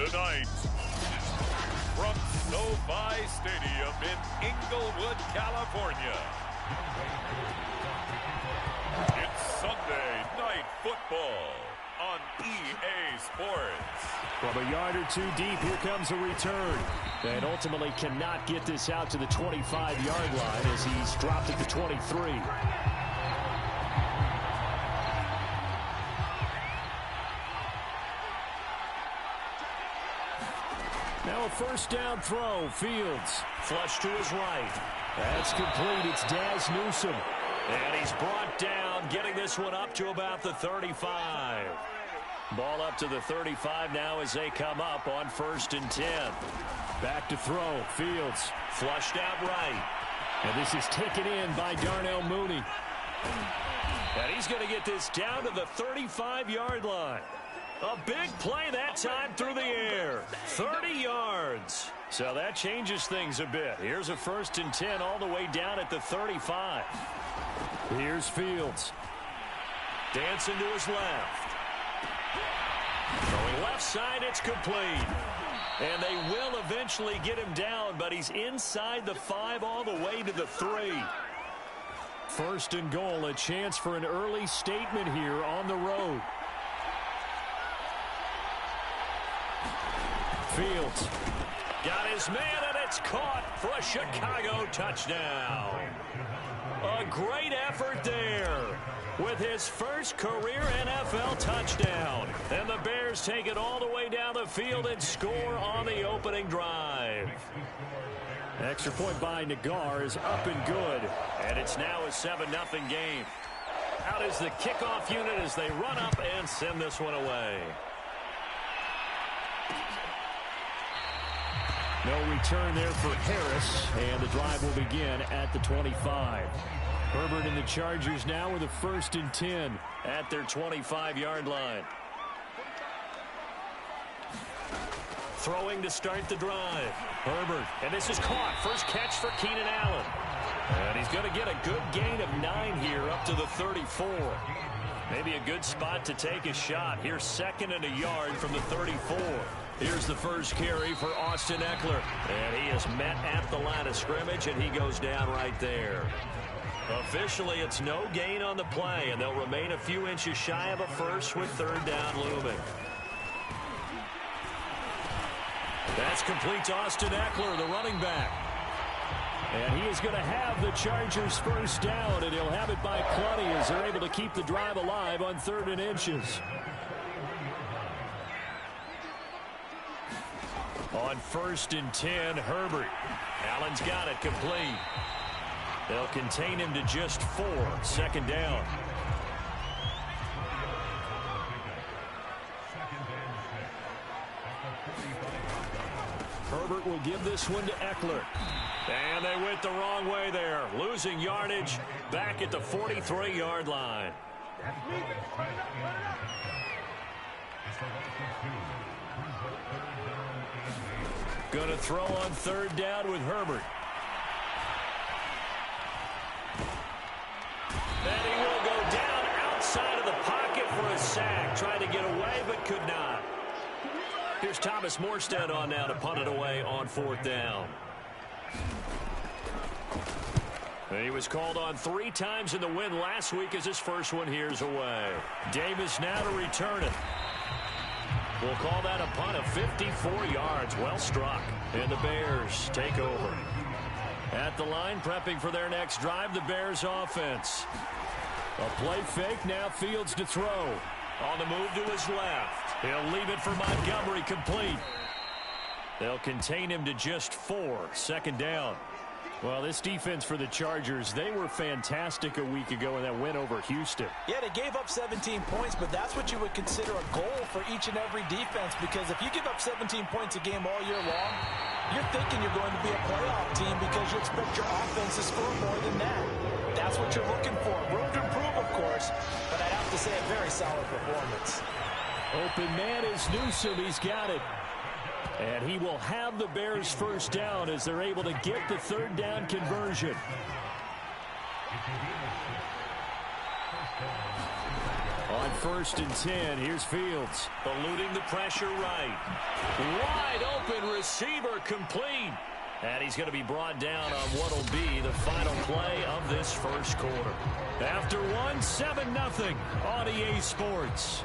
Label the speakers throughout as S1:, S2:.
S1: Tonight, from SoFi Stadium in Inglewood, California, it's Sunday Night Football on EA Sports.
S2: From a yard or two deep, here comes a return. And ultimately cannot get this out to the 25-yard line as he's dropped at the 23. Now a first down throw. Fields flush to his right. That's complete. It's Daz Newsome. And he's brought down, getting this one up to about the 35. Ball up to the 35 now as they come up on 1st and 10. Back to throw. Fields flushed out right. And this is taken in by Darnell Mooney. And he's going to get this down to the 35-yard line. A big play that time through the air. 30 yards. So that changes things a bit. Here's a 1st and 10 all the way down at the 35. Here's Fields. Dancing to his left. Going left side, it's complete. And they will eventually get him down, but he's inside the 5 all the way to the 3. 1st and goal, a chance for an early statement here on the road. Fields got his man, and it's caught for a Chicago touchdown. A great effort there with his first career NFL touchdown. And the Bears take it all the way down the field and score on the opening drive. Extra point by Nagar is up and good. And it's now a 7-0 game. Out is the kickoff unit as they run up and send this one away. No return there for Harris, and the drive will begin at the 25. Herbert and the Chargers now with a 1st and 10 at their 25-yard line. Throwing to start the drive. Herbert, and this is caught. First catch for Keenan Allen. And he's going to get a good gain of 9 here up to the 34. Maybe a good spot to take a shot. Here's 2nd and a yard from the 34. Here's the first carry for Austin Eckler. And he is met at the line of scrimmage, and he goes down right there. Officially, it's no gain on the play, and they'll remain a few inches shy of a first with 3rd down looming. That's complete to Austin Eckler, the running back. And he is going to have the Chargers' first down, and he'll have it by plenty as they're able to keep the drive alive on 3rd and inches. On 1st and 10, Herbert. Allen's got it complete. They'll contain him to just 4. 2nd down. Herbert will give this one to Eckler. And they went the wrong way there. Losing yardage back at the 43-yard line. Going to throw on 3rd down with Herbert. And he will go down outside of the pocket for a sack. Tried to get away, but could not. Here's Thomas Morstead on now to punt it away on 4th down. He was called on 3 times in the win last week as his first one here's away. Davis now to return it. We'll call that a punt of 54 yards. Well struck. And the Bears take over. At the line, prepping for their next drive, the Bears offense. A play fake, now Fields to throw. On the move to his left. He'll leave it for Montgomery, complete. They'll contain him to just 4. 2nd down. Well, this defense for the Chargers, they were fantastic a week ago in that win over Houston.
S3: Yeah, they gave up 17 points, but that's what you would consider a goal for each and every defense, because if you give up 17 points a game all year long, you're thinking you're going to be a playoff team because you expect your offense to score more than that. That's what you're looking for. Room to improve, of course, but I'd have to say a very solid performance.
S2: Open man is Newsome. He's got it. And he will have the Bears first down as they're able to get the 3rd down conversion. On 1st and 10, here's Fields. Eluding the pressure right. Wide open receiver complete. And he's going to be brought down on what will be the final play of this first quarter. After one, 7-0 on EA Sports.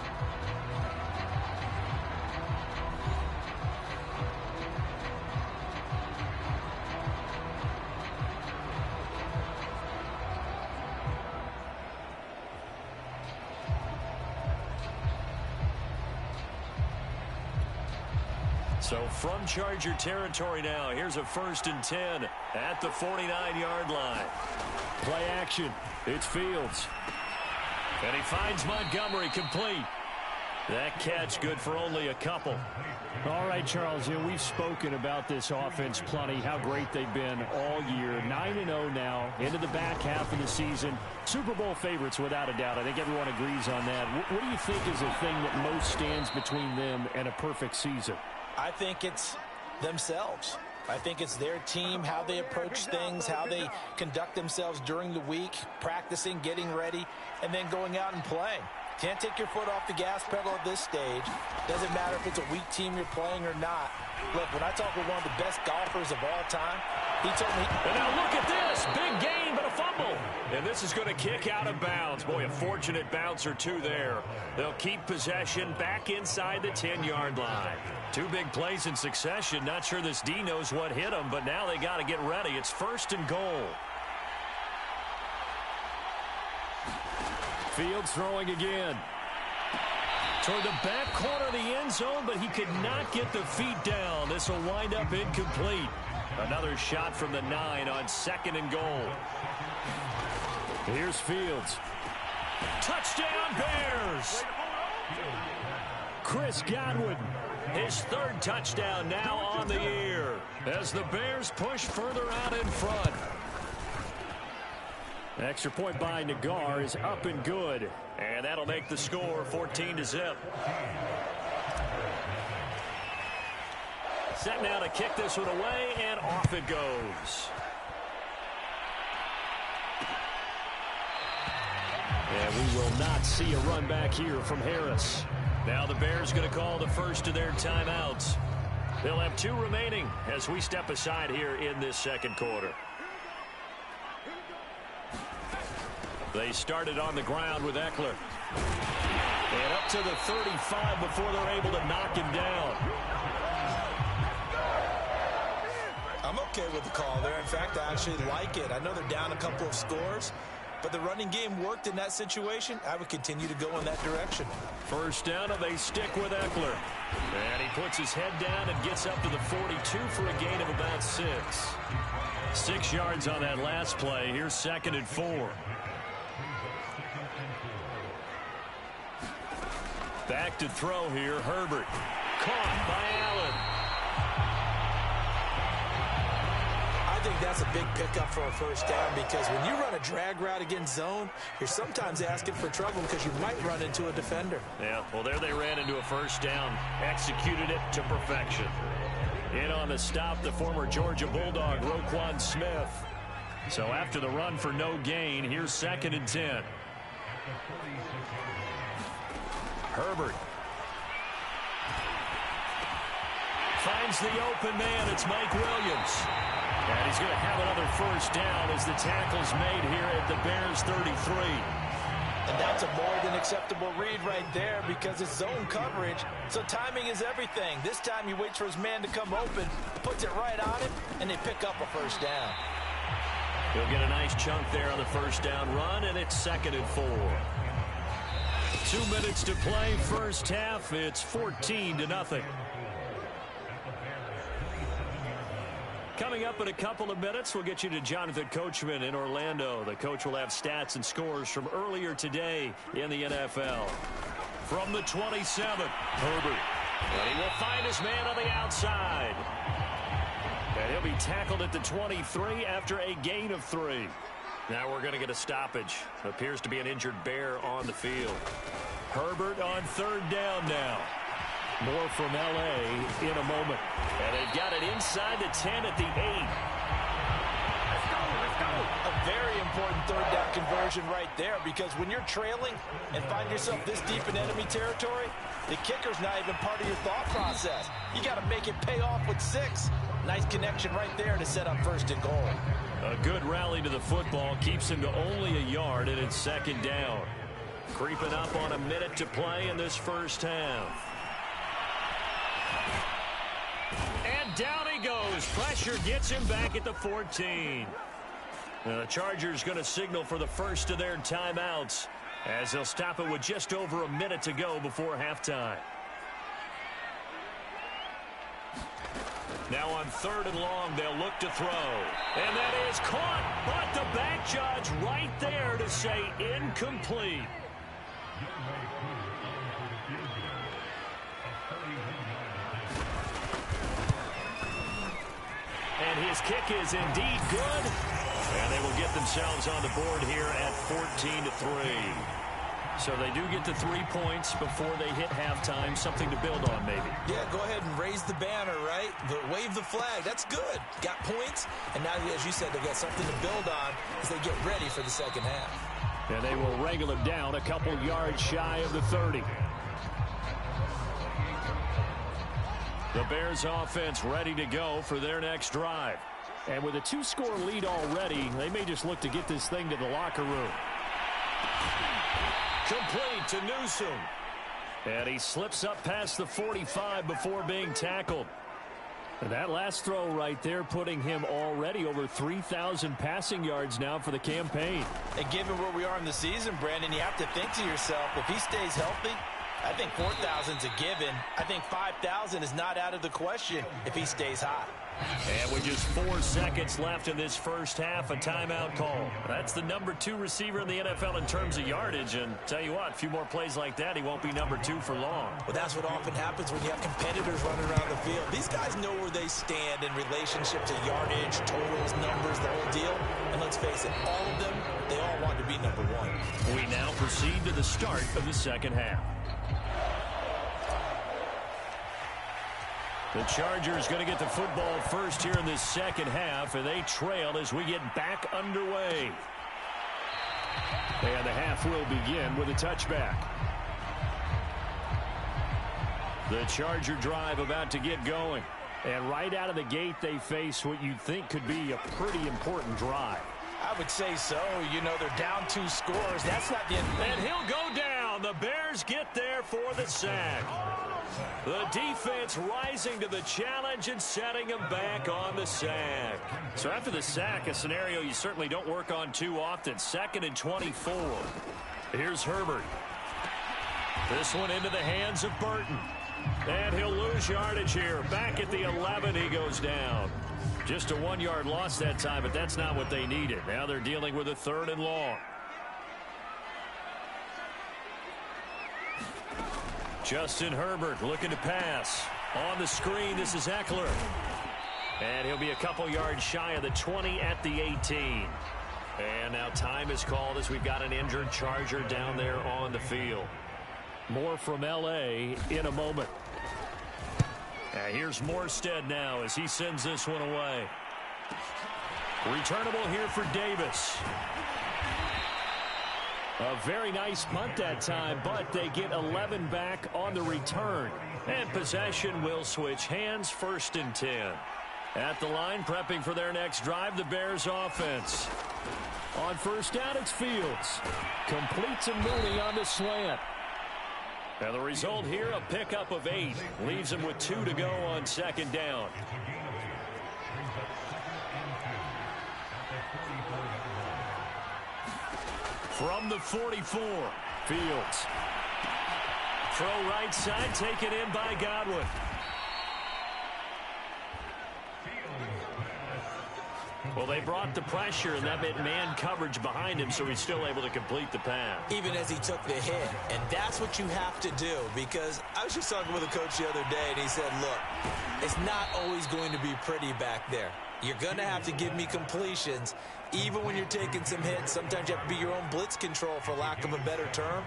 S2: So from Charger territory now, here's a 1st and 10 at the 49-yard line. Play action. It's Fields. And he finds Montgomery complete. That catch good for only a couple.
S4: All right, Charles, we've spoken about this offense plenty, how great they've been all year. 9-0 now, into the back half of the season. Super Bowl favorites, without a doubt. I think everyone agrees on that. What do you think is the thing that most stands between them and a perfect season?
S3: I think it's themselves. I think it's their team, how they approach things, how they conduct themselves during the week, practicing, getting ready, and then going out and playing. Can't take your foot off the gas pedal at this stage. Doesn't matter if it's a weak team you're playing or not. Look, when I talk with one of the best golfers of all time, he told me...
S2: And now look at this. Big gain, but a fumble. And this is going to kick out of bounds. Boy, a fortunate bounce or two there. They'll keep possession back inside the 10-yard line. Two big plays in succession. Not sure this D knows what hit him, but now they got to get ready. It's 1st and goal. Fields throwing again. Toward the back corner of the end zone, but he could not get the feet down. This will wind up incomplete. Another shot from the 9 on 2nd and goal. Here's Fields. Touchdown, Bears! Chris Godwin, his 3rd touchdown now on the year as the Bears push further out in front. Extra point by Nagar is up and good. And that'll make the score 14-0. Set now to kick this one away, and off it goes. And we will not see a run back here from Harris. Now the Bears going to call the first of their timeouts. They'll have 2 remaining as we step aside here in this second quarter. They started on the ground with Eckler. And up to the 35 before they're able to knock him down.
S3: I'm okay with the call there. In fact, I actually like it. I know they're down a couple of scores, but the running game worked in that situation. I would continue to go in that direction.
S2: First down, and they stick with Eckler. And he puts his head down and gets up to the 42 for a gain of about 6. 6 yards on that last play. Here's 2nd and 4. Back to throw here, Herbert. Caught by Allen.
S3: I think that's a big pickup for a first down because when you run a drag route against zone, you're sometimes asking for trouble because you might run into a defender.
S2: Yeah, well, there they ran into a first down. Executed it to perfection. In on the stop, the former Georgia Bulldog, Roquan Smith. So after the run for no gain, here's 2nd and 10. Herbert finds the open man. It's Mike Williams. And he's going to have another first down as the tackle's made here at the Bears 33.
S3: And that's a more than acceptable read right there because it's zone coverage. So timing is everything. This time he waits for his man to come open, puts it right on him, and they pick up a first down.
S2: He'll get a nice chunk there on the first down run, and it's 2nd and 4. 2 minutes to play, first half. It's 14-0. Coming up in a couple of minutes, we'll get you to Jonathan Coachman in Orlando. The coach will have stats and scores from earlier today in the NFL. From the 27, Herbert. And he will find his man on the outside. And he'll be tackled at the 23 after a gain of 3. Now we're going to get a stoppage. Appears to be an injured Bear on the field. Herbert on 3rd down now. More from L.A. in a moment. And they've got it inside the 10 at the 8.
S3: Let's go. A very important third down conversion right there, because when you're trailing and find yourself this deep in enemy territory, the kicker's not even part of your thought process. You got to make it pay off with 6. Nice connection right there to set up 1st and goal.
S2: A good rally to the football keeps him to only a yard, and it's 2nd down. Creeping up on a minute to play in this first half. And down he goes. Pressure gets him back at the 14. The Chargers going to signal for the first of their timeouts, as they'll stop it with just over a minute to go before halftime. Now on 3rd and long, they'll look to throw. And that is caught, but the back judge right there to say incomplete. And his kick is indeed good. And they will get themselves on the board here at 14-3. So they do get the 3 points before they hit halftime. Something to build on, maybe.
S3: Yeah, go ahead and raise the banner, right? Wave the flag. That's good. Got points. And now, as you said, they've got something to build on as they get ready for the second half.
S4: And they will wrangle him down a couple yards shy of the 30. The Bears offense ready to go for their next drive. And with a 2-score lead already, they may just look to get this thing to the locker room.
S2: Complete to Newsom. And he slips up past the 45 before being tackled.
S4: And that last throw right there putting him already over 3,000 passing yards now for the campaign.
S3: And given where we are in the season, Brandon, you have to think to yourself, if he stays healthy, I think 4,000's a given. I think 5,000 is not out of the question if he stays hot.
S2: And with just 4 seconds left in this first half, a timeout call. That's the number 2 receiver in the NFL in terms of yardage. And tell you what, a few more plays like that, he won't be number 2 for long.
S3: Well, that's what often happens when you have competitors running around the field. These guys know where they stand in relationship to yardage, totals, numbers, the whole deal. And let's face it, all of them, they all want to be number 1.
S2: We now proceed to the start of the second half. The Chargers going to get the football first here in this second half, and they trail as we get back underway.
S4: And the half will begin with a touchback.
S2: The Charger drive about to get going.
S4: And right out of the gate, they face what you'd think could be a pretty important drive.
S3: I would say so. You know, they're down 2 scores. That's not the end.
S2: And he'll go down. The Bears get there for the sack. The defense rising to the challenge and setting him back on the sack. So after the sack, a scenario you certainly don't work on too often. 2nd and 24. Here's Herbert. This one into the hands of Burton. And he'll lose yardage here. Back at the 11, he goes down. Just a 1-yard loss that time, but that's not what they needed. Now they're dealing with a 3rd and long. Justin Herbert looking to pass. On the screen, this is Eckler. And he'll be a couple yards shy of the 20 at the 18. And now time is called as we've got an injured Charger down there on the field.
S4: More from L.A. in a moment.
S2: Here's Morstead now as he sends this one away. Returnable here for Davis.
S4: A very nice punt that time, but they get 11 back on the return.
S2: And possession will switch hands, 1st and 10. At the line, prepping for their next drive, the Bears offense.
S4: On 1st down, it's Fields. Completes a Mooney on the slant.
S2: Now the result here, a pickup of 8. Leaves him with 2 to go on 2nd down. From the 44, Fields. Throw right side, taken in by Godwin. Well, they brought the pressure, and that meant man coverage behind him, so he's still able to complete the pass.
S3: Even as he took the hit. And that's what you have to do, because I was just talking with a coach the other day, and he said, look, it's not always going to be pretty back there. You're going to have to give me completions. Even when you're taking some hits, sometimes you have to be your own blitz control, for lack of a better term.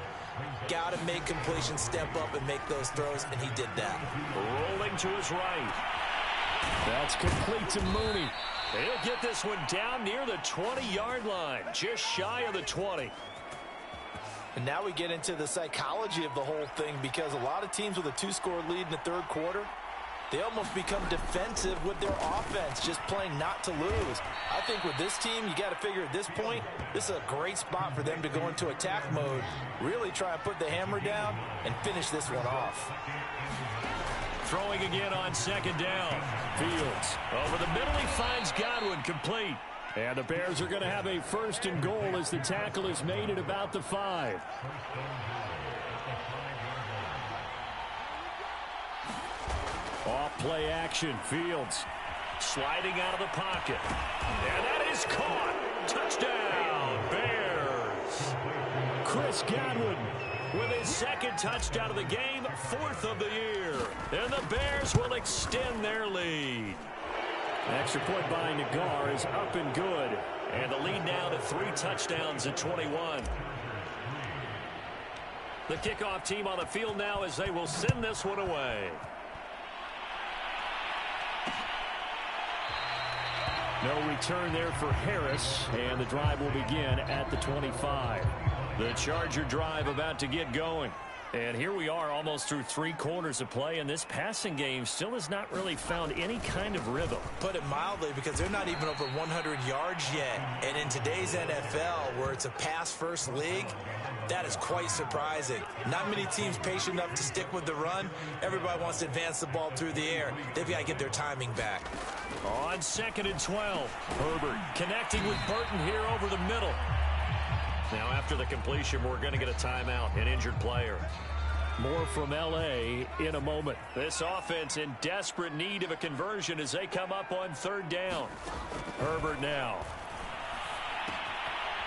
S3: Got to make completions, step up, and make those throws, and he did that.
S2: Rolling to his right.
S4: That's complete to Mooney.
S2: He'll get this one down near the 20-yard line, just shy of the 20.
S3: And now we get into the psychology of the whole thing, because a lot of teams with a 2-score lead in the third quarter, they almost become defensive with their offense, just playing not to lose. I think with this team, you got to figure at this point, this is a great spot for them to go into attack mode, really try and put the hammer down and finish this one off.
S2: Throwing again on second down. Fields over the middle. He finds Godwin, complete. And the Bears are going to have a first and goal as the tackle is made at about the 5. Off play action. Fields sliding out of the pocket. And that is caught. Touchdown, Bears. Chris Godwin with his second touchdown of the game, 4th of the year. And the Bears will extend their lead. Extra point by Nagar is up and good. And the lead now to 3 touchdowns at 21. The kickoff team on the field now as they will send this one away. No return there for Harris, and the drive will begin at the 25. The Charger drive about to get going. And here we are almost through 3 quarters of play, and this passing game still has not really found any kind of rhythm.
S3: Put it mildly, because they're not even over 100 yards yet. And in today's NFL, where it's a pass-first league, that is quite surprising. Not many teams patient enough to stick with the run. Everybody wants to advance the ball through the air. They've got to get their timing back.
S2: On 2nd and 12, Herbert connecting with Burton here over the middle. Now after the completion, we're going to get a timeout, an injured player. More from L.A. in a moment. This offense in desperate need of a conversion as they come up on 3rd down. Herbert now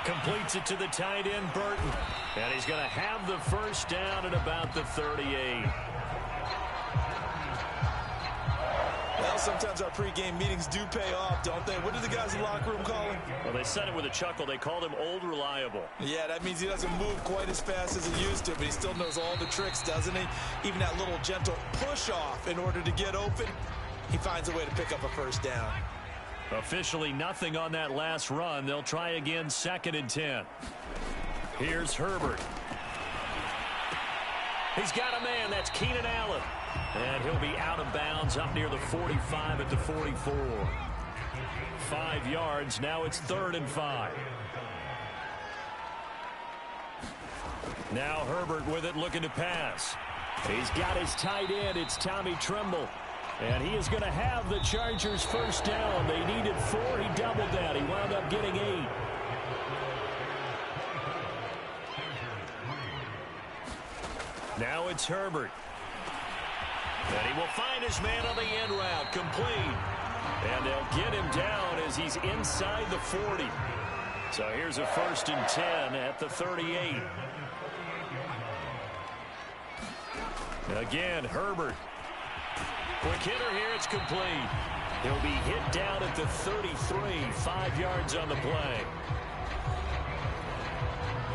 S2: completes it to the tight end, Burton. And he's going to have the first down at about the 38.
S3: Well, sometimes our pregame meetings do pay off, don't they? What do the guys in the locker room call him?
S2: Well, they said it with a chuckle. They called him Old Reliable.
S3: Yeah, that means he doesn't move quite as fast as he used to, but he still knows all the tricks, doesn't he? Even that little gentle push-off in order to get open, he finds a way to pick up a first down.
S2: Officially nothing on that last run. They'll try again, 2nd and 10. Here's Herbert. He's got a man. That's Keenan Allen. And he'll be out of bounds up near the 45 at the 44. 5 yards. Now it's 3rd and 5. Now Herbert with it, looking to pass. He's got his tight end. It's Tommy Tremble. And he is going to have the Chargers first down. They needed 4. He doubled that. He wound up getting 8. Now it's Herbert. And he will find his man on the end route, complete. And they'll get him down as he's inside the 40. So here's a 1st and 10 at the 38. Again, Herbert. Quick hitter here, it's complete. He'll be hit down at the 33, 5 yards on the play.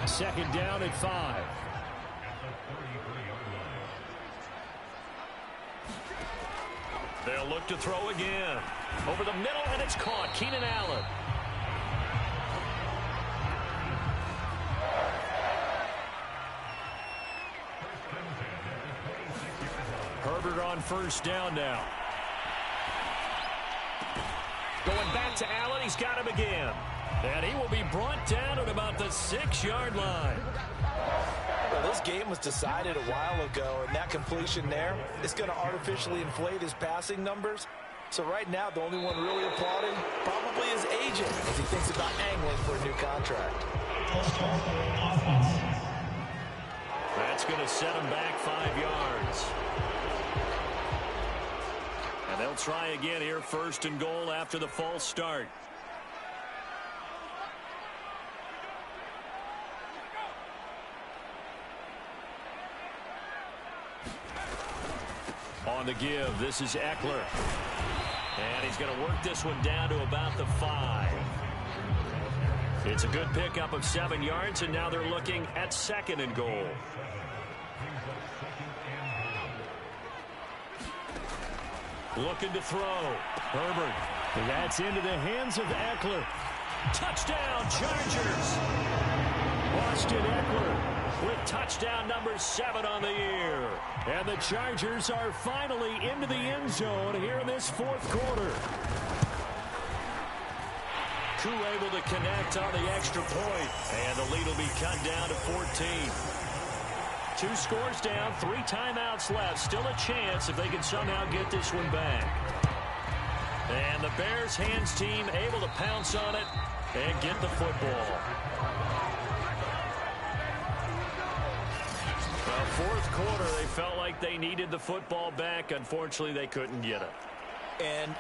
S2: 2nd down at 5. They'll look to throw again. Over the middle, and it's caught. Keenan Allen. Herbert on first down now. Going back to Allen. He's got him again. And he will be brought down at about the 6-yard line.
S3: Well, this game was decided a while ago, and that completion there is going to artificially inflate his passing numbers. So right now, the only one really applauding probably his agent as he thinks about angling for a new contract.
S2: That's going to set him back 5 yards. And they'll try again here, 1st and goal after the false start. On the give, this is Eckler. And he's going to work this one down to about the 5. It's a good pickup of 7 yards, and now they're looking at 2nd and goal. Looking to throw. Herbert
S4: And that's into the hands of Eckler. Touchdown, Chargers. Austin Eckler with touchdown number 7 on the year. And the Chargers are finally into the end zone here in this fourth quarter. Koo able to connect on the extra point. And the lead will be cut down to 14. 2 scores down, 3 timeouts left. Still a chance if they can somehow get this one back. And the Bears hands team able to pounce on it and get the football. Well, fourth quarter, they felt like they needed the football back. Unfortunately, they couldn't get it.
S3: And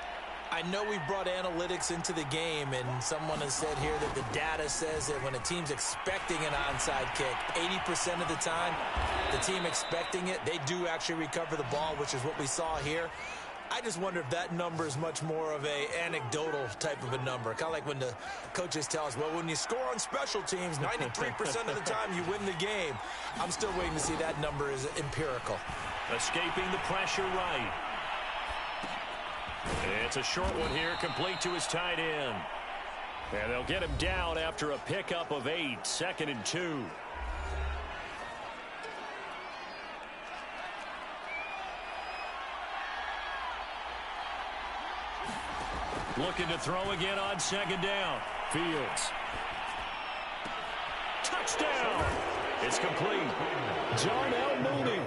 S3: I know we brought analytics into the game, and someone has said here that the data says that when a team's expecting an onside kick, 80% of the time, the team expecting it, they do actually recover the ball, which is what we saw here. I just wonder if that number is much more of a anecdotal type of a number. Kind of like when the coaches tell us, well, when you score on special teams, 93% of the time you win the game. I'm still waiting to see that number is empirical.
S2: Escaping the pressure right. It's a short one here, complete to his tight end. And they'll get him down after a pickup of 8, 2nd and 2. Looking to throw again on 2nd down.
S4: Fields.
S2: Touchdown! It's complete.
S4: Darnell Mooney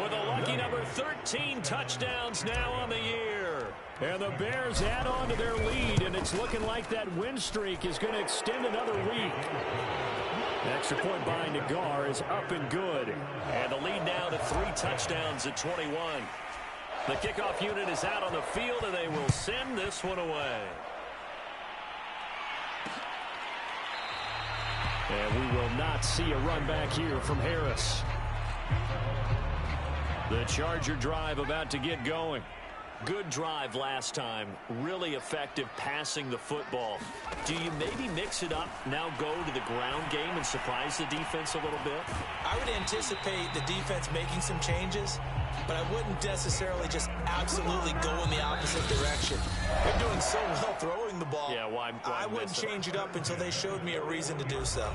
S2: With a lucky number 13 touchdowns now on the year.
S4: And the Bears add on to their lead, and it's looking like that win streak is going to extend another week. The extra point by Nagar is up and good.
S2: And the lead now to 3 touchdowns at 21. The kickoff unit is out on the field, and they will send this one away.
S4: And we will not see a run back here from Harris.
S2: The Charger drive about to get going. Good drive last time. Really effective passing the football. Do you maybe mix it up, now go to the ground game and surprise the defense a little bit?
S3: I would anticipate the defense making some changes, but I wouldn't necessarily just absolutely go in the opposite direction. They're doing so well throwing the ball.
S2: Yeah, why
S3: I wouldn't change it up until they showed me a reason to do so.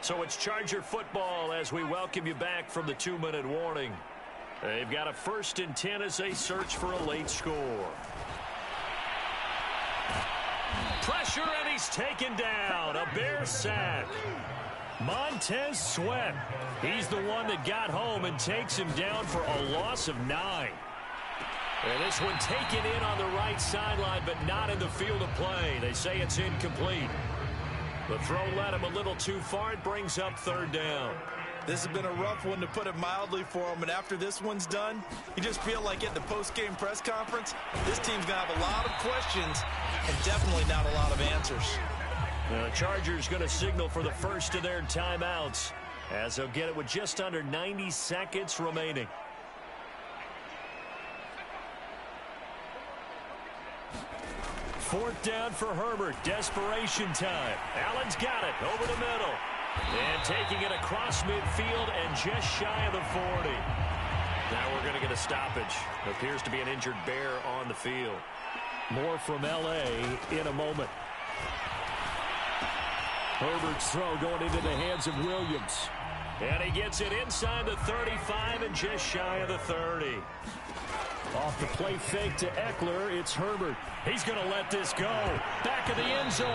S2: So it's Charger football as we welcome you back from the 2-minute warning. They've got a 1st and 10 as they search for a late score. Pressure, and he's taken down. A Bear sack. Montez Sweat. He's the one that got home and takes him down for a loss of 9. And this one taken in on the right sideline, but not in the field of play. They say it's incomplete. The throw led him a little too far. It brings up 3rd down.
S3: This has been a rough one, to put it mildly, for him. And after this one's done, you just feel like at the post-game press conference, this team's going to have a lot of questions and definitely not a lot of answers.
S2: The Chargers going to signal for the first of their timeouts as they'll get it with just under 90 seconds remaining. Fourth down for Herbert. Desperation time. Allen's got it over the middle. And taking it across midfield and just shy of the 40. Now we're going to get a stoppage. Appears to be an injured Bear on the field.
S4: More from L.A. in a moment. Herbert's throw going into the hands of Williams.
S2: And he gets it inside the 35 and just shy of the 30.
S4: Off the play fake to Eckler, it's Herbert. He's going to let this go. Back of the end zone.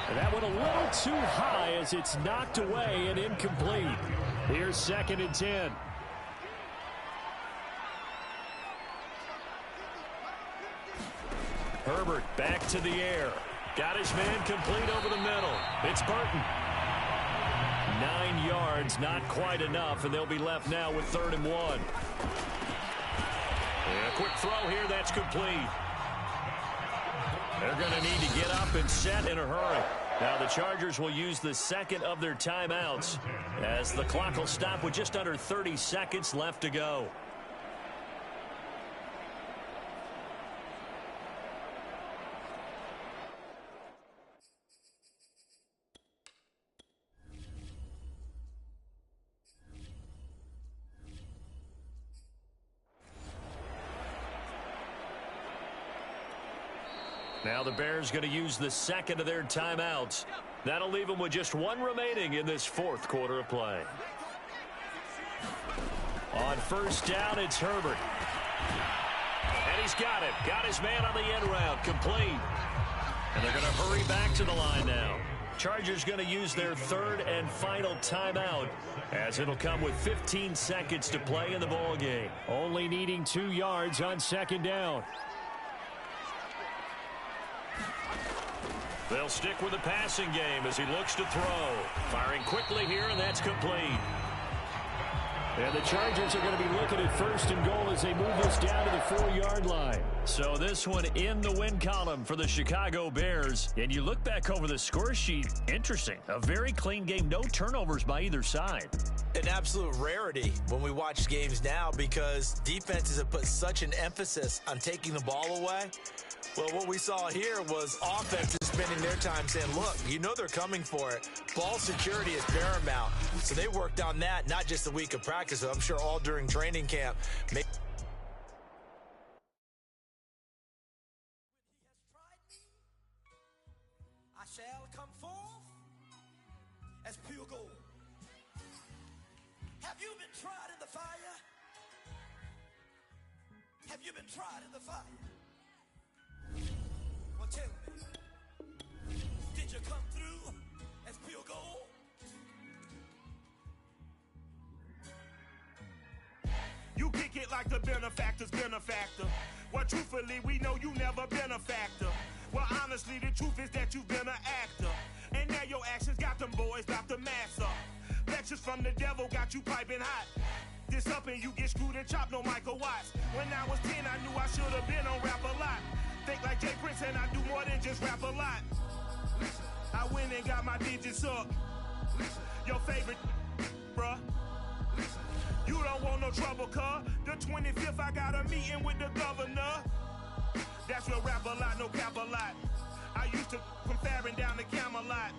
S4: And that went a little too high as it's knocked away and incomplete. Here's 2nd and 10.
S2: Herbert back to the air. Got his man complete over the middle. It's Burton. 9 yards, not quite enough, and they'll be left now with 3rd and 1. And a quick throw here, that's complete. They're going to need to get up and set in a hurry. Now the Chargers will use the 2nd of their timeouts as the clock will stop with just under 30 seconds left to go. Now the Bears going to use the second of their timeouts. That'll leave them with just one remaining in this fourth quarter of play. On first down, it's Herbert. And he's got it. Got his man on the end route. Complete. And they're going to hurry back to the line now. Chargers going to use their third and final timeout, as it'll come with 15 seconds to play in the ball game.
S4: Only needing 2 yards on second down.
S2: They'll stick with the passing game as he looks to throw. Firing quickly here, and that's complete.
S4: And the Chargers are going to be looking at first and goal as they move this down to the 4-yard line.
S2: So this one in the win column for the Chicago Bears. And you look back over the score sheet, interesting. A very clean game, no turnovers by either side.
S3: An absolute rarity when we watch games now, because defenses have put such an emphasis on taking the ball away. Well, what we saw here was offenses spending their time saying, look, you know they're coming for it. Ball security is paramount. So they worked on that, not just a week of practice, but I'm sure all during training camp.
S5: I shall come forth as pure gold. Have you been tried in the fire? Have you been tried in the fire? Well, tell me, did you come through as pure gold?
S6: You kick it like the benefactor's benefactor. Well, truthfully, we know you never been a factor. Well, honestly, the truth is that you've been an actor. And now your actions got them boys about to mass up. Lectures from the devil got you piping hot. This up and you get screwed and chopped, no Michael Watts. When I was 10, I knew I should have been on rap a lot. Think like Jay Prince and I do more than just rap a lot. I went and got my digits up. Your favorite, bruh. You don't want no trouble, cuz. The 25th, I got a meeting with the governor. That's real rap a lot, no cap a lot. I used to from Farron down to Camelot.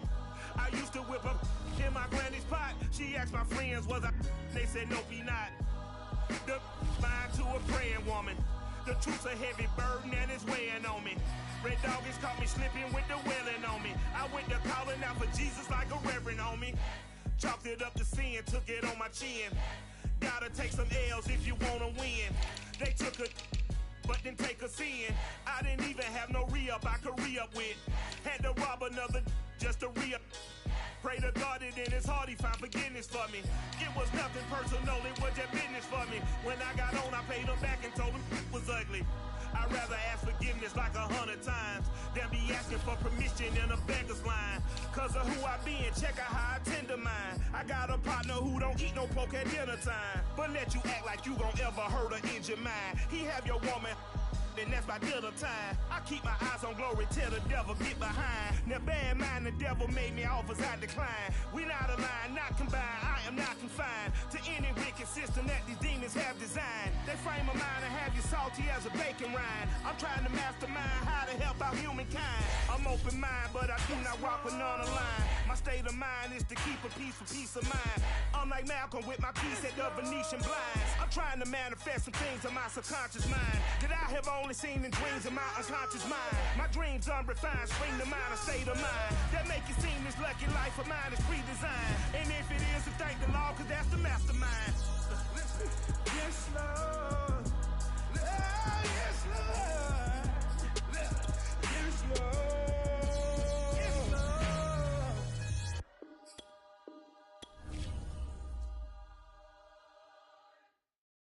S6: I used to whip up in my granny's pot. She asked my friends, was I? They said, no, be not. The mind to a praying woman. The truth's a heavy burden and it's weighing on me. Red Doggies caught me slipping with the wailing on me. I went to calling out for Jesus like a reverend on me. Chalked it up to sin, took it on my chin. Gotta take some L's if you wanna win. They took a but didn't take a sin. I didn't even have no re-up I could re-up with. Had to rob another just to re-up. Pray to God that in his heart he found forgiveness for me. It was nothing personal, it was just business for me. When I got on, I paid him back and told him it was ugly. I'd rather ask forgiveness like 100 times than be asking for permission in a beggar's line. Cause of who I be and check out how I tend to mine. I got a partner who don't eat no pork at dinner time, but let you act like you gon' ever hurt or injure mine. He have your woman, and that's by dinner time. I keep my eyes on glory till the devil get behind. Now bear in mind the devil made me offers I decline. We not aligned, not combined, I am not confined to any wicked system that these demons have designed. They frame a mind and have you salty as a bacon rind. I'm trying to mastermind how to help out humankind. I'm open mind, but I do not walk with none aligned. My state of mind is to keep a peace for peace of mind. I'm like Malcolm with my piece at the Venetian blinds. I'm trying to manifest some things in my subconscious mind that I have only seen in dreams in my unconscious mind. My dreams unrefined, spring to mind, a state of mind that make it seem this lucky life of mine is pre-designed. And if it is, then thank the Lord, cause that's the mastermind. Yes, Lord. Yes, Lord. Yes, Lord. Yes, Lord.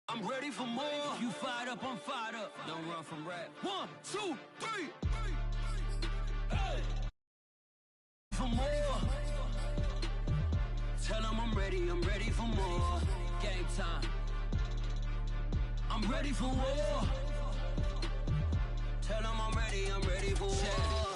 S7: I'm ready for more. You fired up, I'm fired up. Don't run from rap. 1, 2, 3. Hey. For more. Tell them I'm ready for more. Game time. I'm ready for war. Tell them I'm ready for war.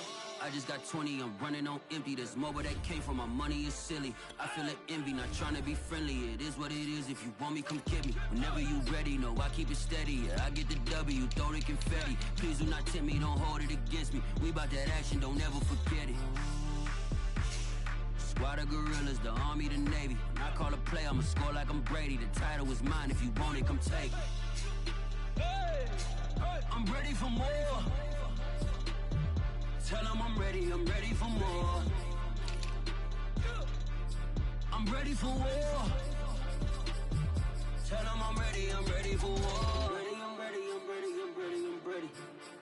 S7: I just got 20, I'm running on empty. This mobile that came from my money is silly. I feel like envy, not trying to be friendly. It is what it is, if you want me, come get me. Whenever you ready, no, I keep it steady. Yeah, I get the W, throw the confetti. Please do not tempt me, don't hold it against me. We bout that action, don't ever forget it. Squad of gorillas, the army, the navy. When I call a play, I'ma score like I'm Brady. The title is mine, if you want it, come take it. I'm ready for more. Tell them I'm ready for more. I'm ready for war. Tell them I'm ready for war.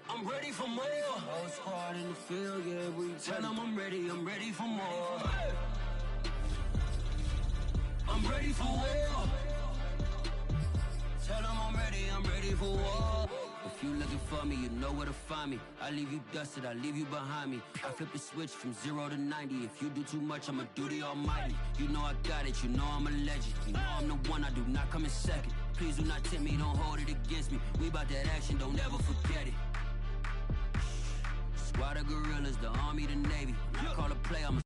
S7: I'm ready for more. Whole squad in the field, yeah, we tell them I'm ready for more. I'm ready for war. Tell them I'm ready for war. If you looking for me, you know where to find me. I leave you dusted, I leave you behind me. I flip the switch from 0 to 90. If you do too much, I'ma do the almighty. You know I got it, you know I'm a legend. You know I'm the one, I do not come in second. Please do not tempt me, don't hold it against me. We about that action, don't ever forget it. Squad of gorillas, the army, the navy. When I call a play, I'ma